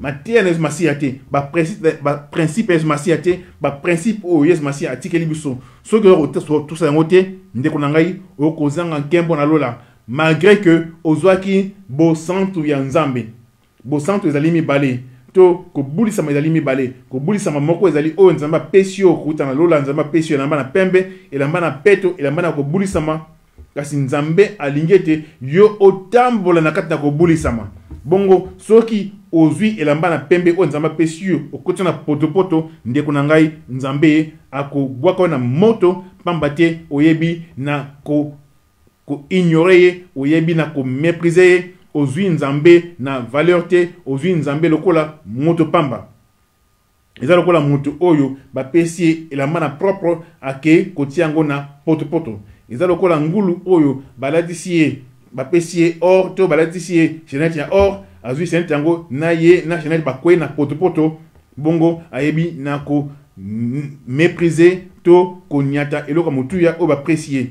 S2: mateya na Yesu Masiya te, ba principe Yesu Masiya te, ba principe o Yesu Masiya atikeli biso, soki yo kotosa yango te, ndeko na ngai okozanga nkembo na lola. Malgré que ozwaki bosantu ya nzambe, bosantu ezali mibale, to kobulisama ezali mibale, kobulisama moko ezali oyo nzambe apesi yo kuta na lola, nzambe apesi yo elamba na pembe, elamba na peto, elamba na kobulisama. Kasi nzambe alingi ete yo otambola na kati na kobulisama. Bongo soki ozwi elamba na pembe oyo nzambe apesi yo okoti na potopoto, ndeko na ngai nzambe akobwaka na moto, pamba te oyebi na ko ignorer ye, oyebi na ko mépriser ye, ozwi nzambe na valeur te, ozwi nzambe lokola moto pamba. Eza lokola moto oyo bapesi elamba na propre ake kotia yango na potopoto. Eza lokola ngulu oyo balatisi ye, bapesi ye or to balatisi ye chenette ya or, azwi chenette yango na ye na chenette bakwe na potopoto. Bongo ayebi na ko mépriser to konyata eloko motuya oyo bapesi.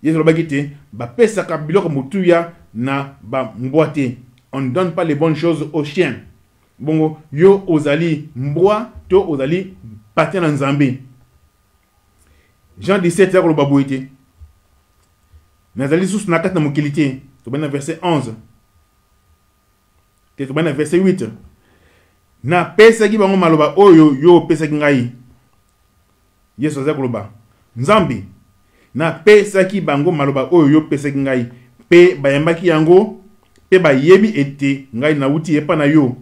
S2: Yesu lobaki te bapesaka biloko motuya na ba mbwa te. On ne donne pas les bonnes choses aux chiens. Bongo yo ozali mbwa to ozali patin na nzambe. Jean 17 ya loba boite. Nazali sous na kati na mokili te. To bana verset 11. Te to bana verset 8. Na pesaki bango maloba oyo yo pesaki ngai. Yesu azali koloba nzambe na pesaki bango maloba oyo yo pesaki ngai, pe bayambaki yango, pe bayebi ete ngai na uti epa na yo,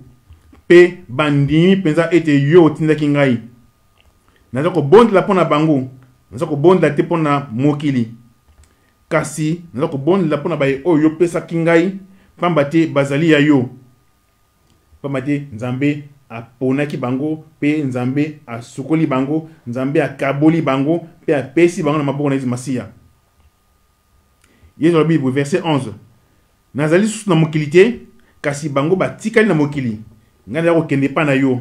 S2: pe bandimi penza ete yo otindaki ngai. Naza kobondela pona bango, naza kobondela te pona mokili. Kasi naza kobondela pona baye oyo yo pesaki ngai, pamba te bazali ya yo. Pamba te nzambe aponaki bango, pe nzambe asukoli bango, nzambe akaboli bango, pe apesi bango na maboko na Yesu Masiya. Yesu lobi verset 11. Nazali susu na mokili te, kasi bango batikali na mokili. Ngai na kokende pa na yo.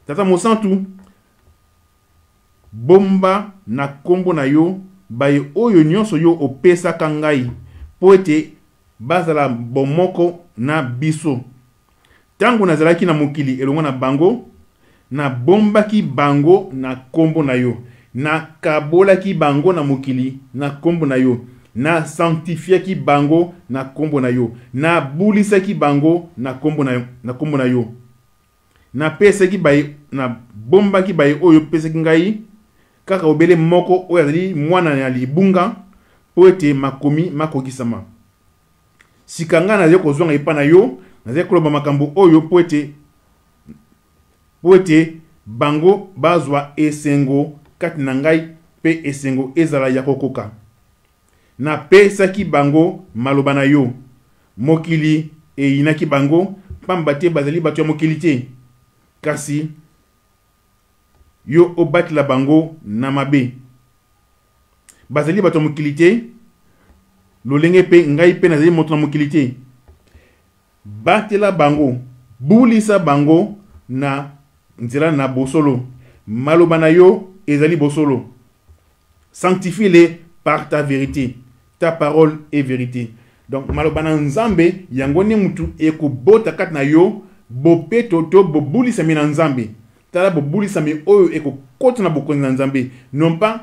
S2: Tata mosantu, bomba na kombo na yo, baye oyo nyonso yo opesaka ngai, po ete bazala bomoko na biso. Tango nazalaki na mokili elongo na bango, na bombaki bango na kombo na yo. Na kabolaki bango na mokili na kombo na yo. Na sanctifiaki bango na kombo na yo. Na bulisaki bango na kombo na yo. Na pesaki baye, na bombaki baye oyo pesaki ngai, kaka obele moko oyo azali mwana ya libunga, po ete makomi makokisama. Sikanga nazali kozwanga epa na yo, nazali koloba makambo oyo po ete bango bazwa esengo kati na ngai, pe esengo ezala ya kokoka. Na pesaki bango maloba na yo. Mokili eyinaki bango, pamba te bazali bato ya mokili te. Kasi yo obatela bango na mabe. Bazali bato ya mokili te, lolenge pe ngai pe nazali moto na mokili te. Batela bango, bulisa bango na nzela na bosolo. Maloba na yo ezali bosolo. Sanctifie-les par ta vérité. Ta parole est vérité. Donc maloba na nzambe yango ne mutu ekobota kat na yo, bopeto to bobulisa mi na nzambe. Tala bobulisa mi oyo ekokota na bokonzi na nzambe. Non pas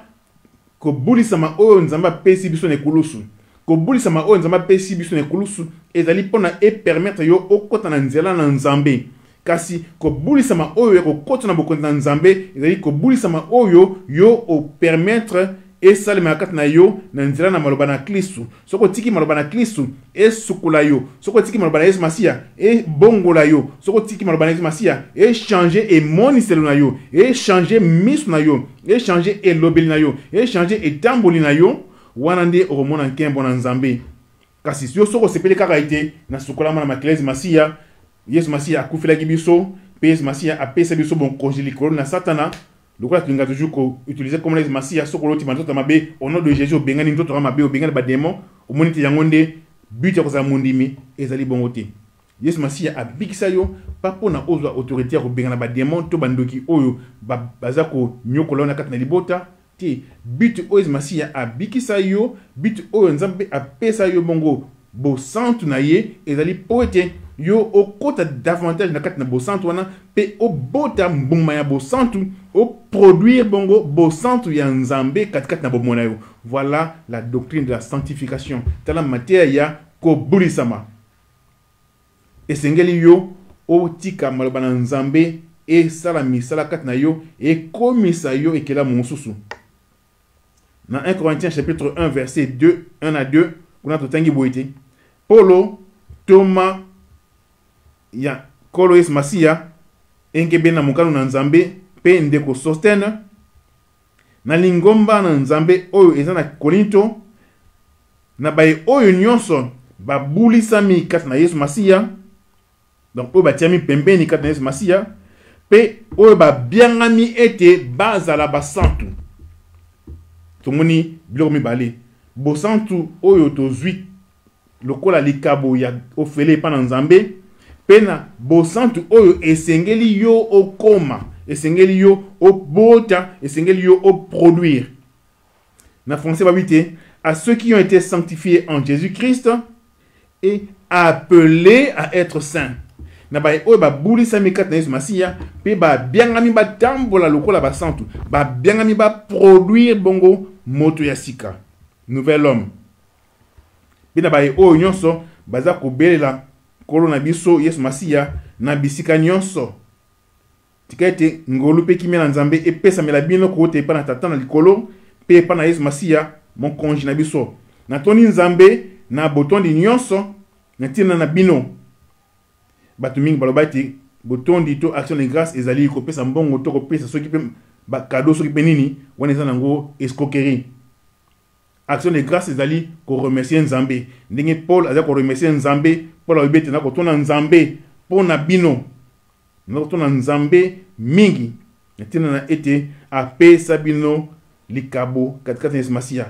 S2: ko bulisa ma oyo nzamba pesi biso ne kulusu. Ko bulisa ma oyo nzamba pesi biso ne kulusu ezali pona e permettre yo okota na nzela na nzambe. Kasi ko bulisa ma oyo ekokota na bokonzi na nzambe ezali ko bulisa ma oyo yo o permettre e salima kat na yo na nzela na maloba na Kristu. Soko tiki maloba na Kristu e sukula yo. Soko tiki maloba na Yesu Masia e bongola yo. Soko tiki maloba na Yesu Masia e changer e moniselo na yo. E changer misu na yo. E changer e lobeli na yo. E changer e tamboli na yo. Wanande oromona nkembo na nzambe. Kasi yo soko sepele kaka ite na sukula na makelezi Masia. Yesu Masia akufilaki biso. Pe Yesu Masia apesa biso bon kongeli kolo na Satana. Le quoi tu as toujours utilisé comme les massia so koloti manzoto mabe au nom de Jésus bengani nzoto mabe bengani ba démon au monite yangonde but ya koza mondimi ezali bongote. Yes massia abikisa yo papo na ozo autorité ko bengana ba démon to bandoki oyo baza ko nyokola na katna libota ti but oyo massia abikisa yo but oyo nzambe apesa yo bongo bo santu na ye ezali poete yo okota davantage na kati na bo santu wana pe o bota mbuma ya bo santu o produire bongo bo santu ya nzambe kati na bo mona yo. Voilà la doctrine de la sanctification. Tala matière ya ko bulisama. Esengeli yo o tika maloba na nzambe e sala misala kati na yo e komisa yo ekela mosusu. Dans 1 Corinthiens chapitre 1 verset 2, 1 à 2, kuna totangi boite. Paulo Thomas ya kolo Yesu Masia enkebe na mukano na nzambe pe ndeko Sostene na lingomba na nzambe oyo eza na Korinto na baye oyo nyonso babulisami kati na Yesu Masia, donc oyo batiami pembeni kati na Yesu Masia pe oyo babiangami ete bazala basantu. Tomoni biloko mibale bosantu oyo tozwi lokola likabo ya ofele pa na nzambe pena bosantu oyo esengeli yo okoma, esengeli yo obota, esengeli yo produire. Na français babite à ceux qui ont été sanctifiés en Jésus-Christ et appelés à être saints. Na ba oyo ba bulisa mikat na Yesu Masia pe ba biangami ba tambola lokola ba santu, ba biangami ba produire bongo moto ya sika, nouvel homme. Bina ba oyo nyonso baza kobelela kolo na biso Yesu Masia na bisika nyonso. Tikaete ngolu pe kimela nzambe epesa mela bino ko te pa na tata na likolo pe pa na Yesu Masia mon konji na biso. Na toni nzambe na botondi nyonso na tina na bino. Batu mingi balobati botondi to action de grâce ezali ko pesa mbongo to ko pesa soki pe ba cadeau soki pe nini wana eza nango escroquerie. Action de grâce ezali ko remercier nzambe. Ndenge Paul aza ko remercier nzambe Paul obete na ko tona nzambe pona bino. Na ko tona nzambe mingi na tina na ete apesa bino likabo katikati na Yesu Masia.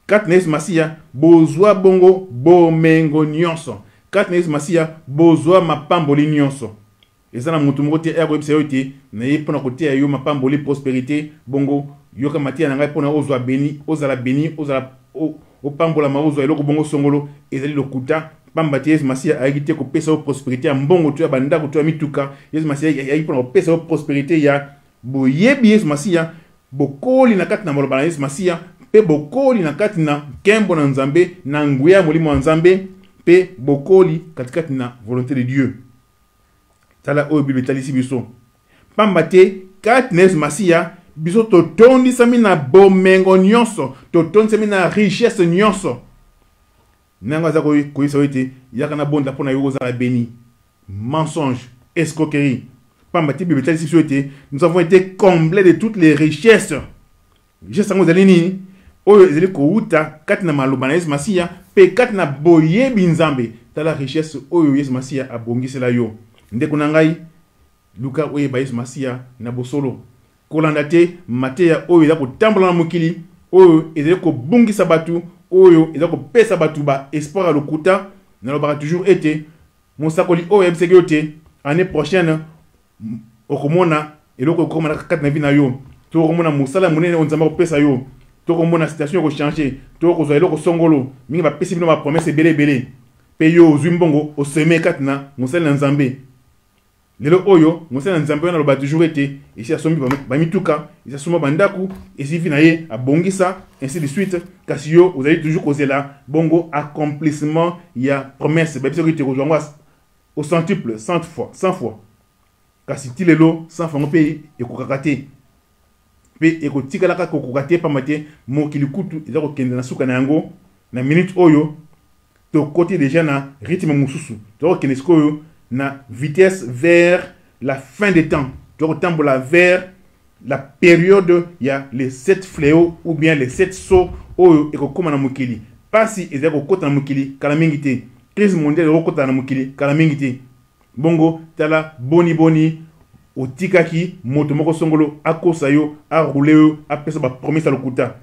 S2: Kati na Yesu Masia bozwa bongo bomengo nyonso. Kati na Yesu Masia bozwa mapamboli nyonso. Eza na mutu moko te eko yebisa yo te na ye pona koteya yo mapamboli prospérité bongo yoka matia na ngai pona ozwa beni, ozala beni, ozala opambola ma ozwa eloko bongo songolo ezali lokuta pamba te Yesu Masia ayaki te kopesa prospérité ya mbongo to ya bandako to ya mituka. Yesu Masia ayaki pona kopesa prospérité ya boyebi Yesu Masia, bokoli na kati na maloba na Yesu Masia, pe bokoli na kati na kembo na Nzambe na nguya molimo wa Nzambe, pe bokoli katikati na volonté de Dieu. Tala oyo Bible talisi biso. Pamba te kati na Yesu Masia biso totondi sami na bomengo nyonso, totondi sami na richesse nyonso. Nanga za koyisa wete yaka na bonda pona yo za béni. Mensonge, escroquerie. Pamba te Bible talisi biso ete nous avons été comblés de toutes les richesses. Richesse ngo zalini oyo ezeli kouta kati na maloba na Yesu Masia, pe kati na boyebi Nzambe. Tala richesse oyo Yesu Masia abongisela yo. Ndeko na ngai Luka oyo ba Yesu Masia na bosolo. Kolanda te mateya oyo eza kotambola na mokili, oyo ezali kobungisa batu, oyo ezali kopesa batu ba espoir ya lokuta. Nalobaka toujours ete mosakoli oyo yebiseki yo te année prochaine okomona eloko ekomona kati na vi na yo, to okomona mosala monene oyo Nzambe akopesa yo, to okomona situation ekochange, to okozwa eloko songolo mingi bapesi bino bapromese ebele pe yo ozwi mbongo oseme kati na mosala na Nzambe. Lelo oyo mosala na Nzambe wana loba toujours ete esi asombi bamituka, esi asomba bandaku, esi vi na ye abongisa, ainsi de suite. Kasi yo ozali toujours kozela bongo accomplissement ya promesse babisa ko te kozwa au centuple, 100 fois. Kasi ti lelo 100 fois pe ekokaka te, pe ekotikala kaka kokaka te pamba te mokili kutu eza kokende na suka na yango na minute oyo to côté déjà na rythme mususu to kokende sikoyo na vitesse vers la fin des temps, to kotambola vers la période ya les 7 fléaux ou bien les 7 sauts oyo ekokoma na mokili. Pasi eza kokota na mokili kala mingi te, crise mondiale ekokota na mokili kala mingi te. Bongo tala boni otikaki moto moko songolo akosa yo a rouler yo a pesa ba promesse à lokuta.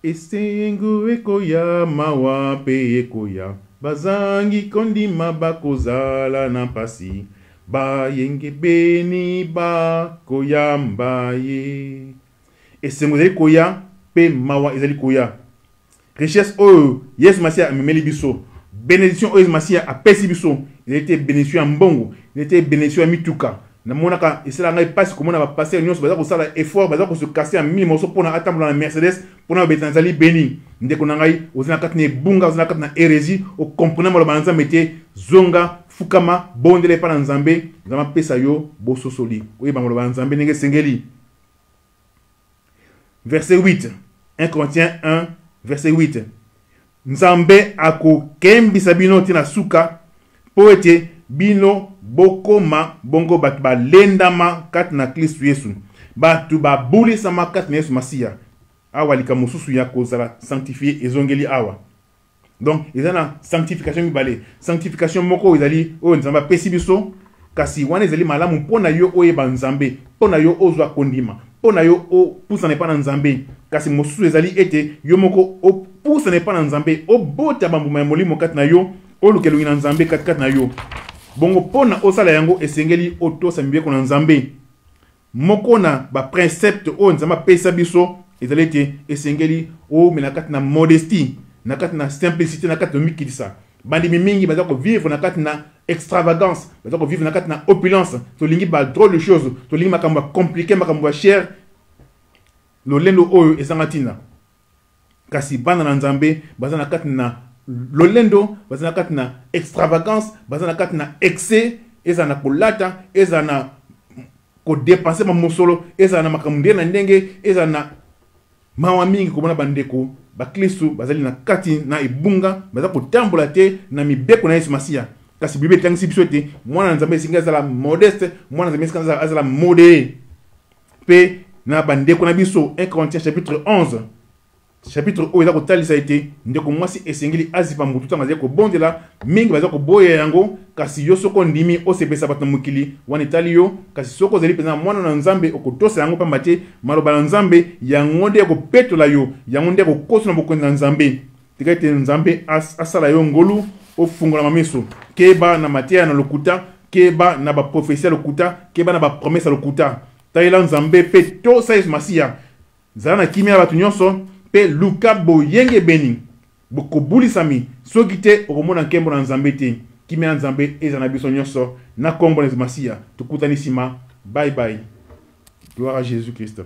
S2: Esengo ekoya mawa pe ekoya bazangi kondima bakozala na pasi bayenge beni bakoyamba ye. Esengo ekoya pe mawa ezali koya. Richesse oyo Yesu Masia amemeli biso, bénédiction oyo Yesu Masia apesi biso, il était bénédiction en mbongo, il était bénédiction en mituka. Na monaka esala ngai pasi komona ba passer nyonso baza kosala effort, baza ko se casser en mille morceaux pona atambola na Mercedes, pona betanzali béni. Ndeko na ngai ozina katne bunga, ozina katna hérésie, o comprendre mo ba Nzambe te zonga fukama bondele pa na Nzambe, Nzamba pesa yo bososoli. Oyi ba mo ba Nzambe ndenge sengeli. Verset 8. 1 Corinthiens 1 verset 8. Nzambe ako kembisa bino tina suka po ete bino bokoma bongo batu balendama kati na Kristo Yesu, batu babulisama kati na Yesu Masia. Awa lika mosusu ya kozala sanctifié ezongeli awa. Donc ezana sanctification mibale. Sanctification moko ezali oyo Nzambe apesi biso, kasi wana ezali malamu mpona yo oyeba Nzambe, mpona yo ozwa kondima, mpona yo opusana pa na Nzambe. Kasi mosusu ezali ete yo moko opusana pa na Nzambe, obota bambuma ya molimo kati na yo, olukelungi na Nzambe kati na yo. Bongo pona osala yango esengeli otosa mibeko na Nzambe. Moko na ba précepte o Nzambe pesa biso ezali ete esengeli o menakati na modestie, nakati na simplicité, nakati na mikilisa. Bandimi mingi baza ko vivre nakati na extravagance, baza ko vivre nakati na opulence, to lingi ba drôle de choses, to lingi makambo compliqué, makambo cher. Lolendo oyo ezangatina. Kasi bana na Nzambe baza nakati na lolendo, baza nakati na extravagance, baza nakati na excès, eza na kolata, eza na ko dépenser ma mosolo, eza na makambo na ndenge, eza na mawa mingi komona bandeko ba Kristo bazali na kati na ibunga, baza kotambola te na mibeko na Yesu Masia. Kasi Bible tangisi biso ete mwana Nzambe singa azala modeste, mwana Nzambe singa azala modéré. Pe na bandeko na biso 1 Corinthiens chapitre 11 chapitre oyo eza kotalisa ete ndeko mwasi esengeli azipa mutu tanga zeko bondela mingi baza koboya yango. Kasi yo soko ndimi osepesa bato na mokili wana etali yo, kasi soko ozali mpenza mwana na Nzambe okotosa yango pamba te maloba na Nzambe yango nde ekopetola yo, yango nde ekokosa na bokonzi na Nzambe. Tika ete Nzambe asala yo ngolu ofungola mamiso, keba na mateya na lokuta, keba na baprofesia lokuta, keba na bapromesa lokuta. Taila Nzambe pe tosa Yesu Masia zala na kimia bato nyonso, pe luka boyenge beni. bokobulisami soki te okomona nkembo na nzambe te kimia nzambe eza na biso nyonso na kombo na Masiya tokutani sima. Bye bye. Gloire à Jésus Christ.